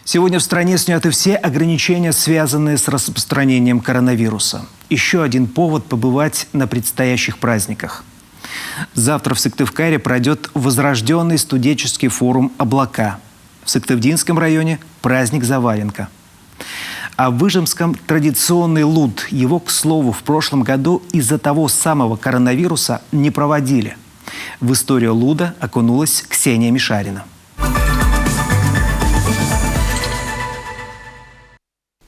Сегодня в стране сняты все ограничения, связанные с распространением коронавируса. Еще один повод побывать на предстоящих праздниках. Завтра в Сыктывкаре пройдет возрожденный студенческий форум «Облака». В Сыктывдинском районе праздник Заваленка. А в Ижемском традиционный луд. Его, к слову, в прошлом году из-за того самого коронавируса не проводили. В историю луда окунулась Ксения Мишарина.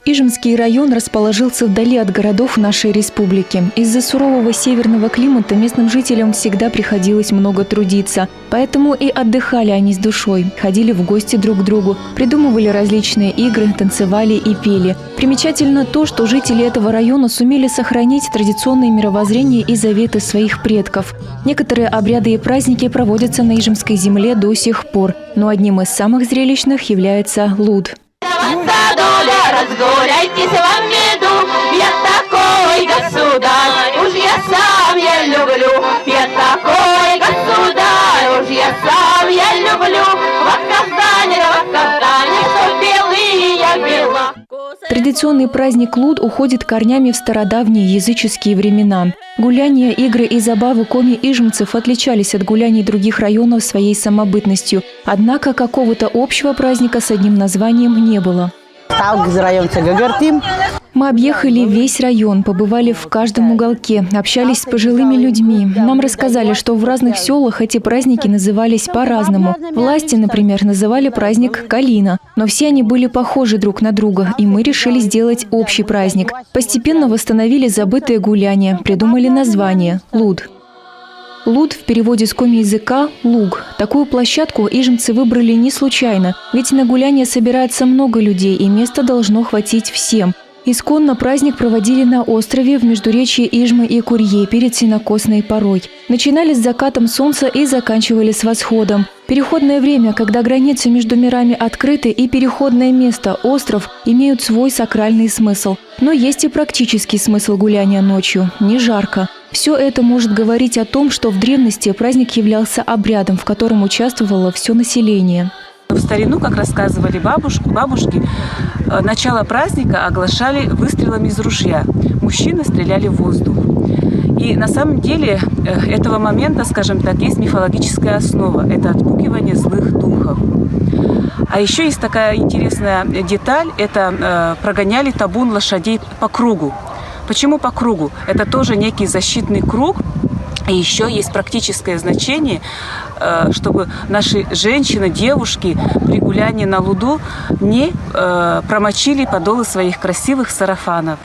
Ижемский район расположился вдали от городов нашей республики. Из-за сурового северного климата местным жителям всегда приходилось много трудиться. Поэтому и отдыхали они с душой, ходили в гости друг к другу, придумывали различные игры, танцевали и пели. Примечательно то, что жители этого района сумели сохранить традиционные мировоззрения и заветы своих предков. Некоторые обряды и праздники проводятся на Ижемской земле до сих пор, но одним из самых зрелищных является луд. Разгуляйтесь в меду, я такой государь, уж я сам я люблю, я такой государь, уж я сам я люблю, в Казани, что белые я бела. Традиционный праздник луд уходит корнями в стародавние языческие времена. Гуляния, игры и забавы коми-ижемцев отличались от гуляний других районов своей самобытностью. Однако какого-то общего праздника с одним названием не было. Мы объехали весь район, побывали в каждом уголке, общались с пожилыми людьми. Нам рассказали, что в разных селах эти праздники назывались по-разному. Власти, например, называли праздник Калина. Но все они были похожи друг на друга, и мы решили сделать общий праздник. Постепенно восстановили забытые гуляния, придумали название – луд. Луд в переводе с коми-языка – луг. Такую площадку ижемцы выбрали не случайно, ведь на гуляние собирается много людей, и места должно хватить всем. Исконно праздник проводили на острове в междуречье Ижмы и Курье перед сенокосной порой. Начинали с закатом солнца и заканчивали с восходом. Переходное время, когда границы между мирами открыты, и переходное место – остров, имеют свой сакральный смысл. Но есть и практический смысл гуляния ночью – не жарко. Все это может говорить о том, что в древности праздник являлся обрядом, в котором участвовало все население. В старину, как рассказывали бабушки, начало праздника оглашали выстрелами из ружья. Мужчины стреляли в воздух. И на самом деле этого момента, скажем так, есть мифологическая основа. Это отпугивание злых духов. А еще есть такая интересная деталь. Это прогоняли табун лошадей по кругу. Почему по кругу? Это тоже некий защитный круг. И еще есть практическое значение, чтобы наши женщины, девушки при гулянии на луду не промочили подолы своих красивых сарафанов.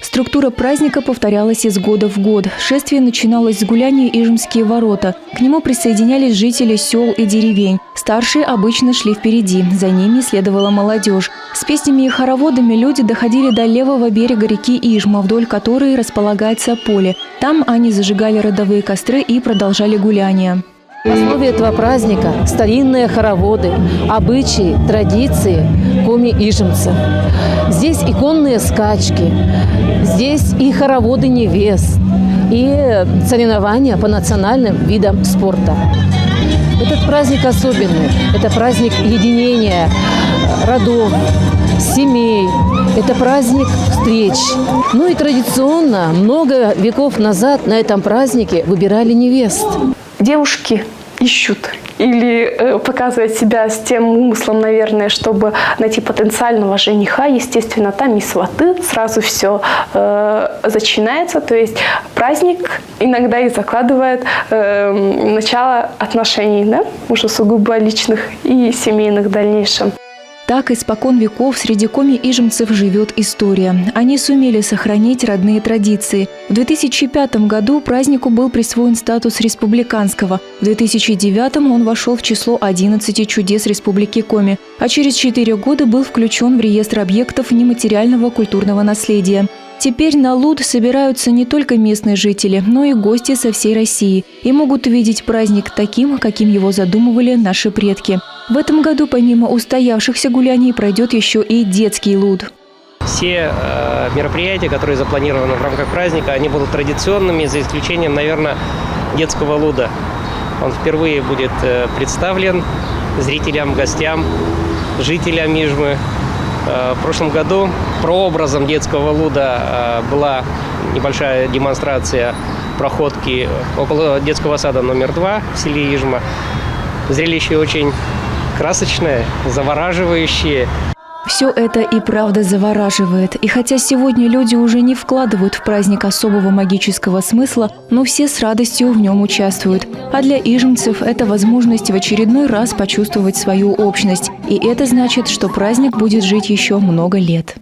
Структура праздника повторялась из года в год. Шествие начиналось с гуляния Ижемские ворота. К нему присоединялись жители сел и деревень. Старшие обычно шли впереди, за ними следовала молодежь. С песнями и хороводами люди доходили до левого берега реки Ижма, вдоль которой располагается поле. Там они зажигали родовые костры и продолжали гуляние. В основе этого праздника старинные хороводы, обычаи, традиции коми-ижемцев. Здесь иконные скачки, здесь и хороводы невест, и соревнования по национальным видам спорта. Этот праздник особенный. Это праздник единения родов, семей. Это праздник встреч. Ну и традиционно, много веков назад на этом празднике выбирали невест. Девушки ищут или показывают себя с тем умыслом, наверное, чтобы найти потенциального жениха. Естественно, там и сваты, сразу все начинается. То есть праздник иногда и закладывает начало отношений, да? Уже сугубо личных и семейных в дальнейшем. Так испокон веков среди коми-ижемцев живет история. Они сумели сохранить родные традиции. В 2005 году празднику был присвоен статус республиканского. В 2009 он вошел в число 11 чудес Республики Коми, а через 4 года был включен в реестр объектов нематериального культурного наследия. Теперь на Луд собираются не только местные жители, но и гости со всей России и могут увидеть праздник таким, каким его задумывали наши предки. В этом году помимо устоявшихся гуляний пройдет еще и детский Луд. Все мероприятия, которые запланированы в рамках праздника, они будут традиционными, за исключением, наверное, детского Луда. Он впервые будет представлен зрителям, гостям, жителям Ижмы. В прошлом году прообразом детского Луда была небольшая демонстрация проходки около детского сада номер 2 в селе Ижма. Зрелище очень красочное, завораживающее. Все это и правда завораживает. И хотя сегодня люди уже не вкладывают в праздник особого магического смысла, но все с радостью в нем участвуют. А для ижмцев это возможность в очередной раз почувствовать свою общность. И это значит, что праздник будет жить еще много лет.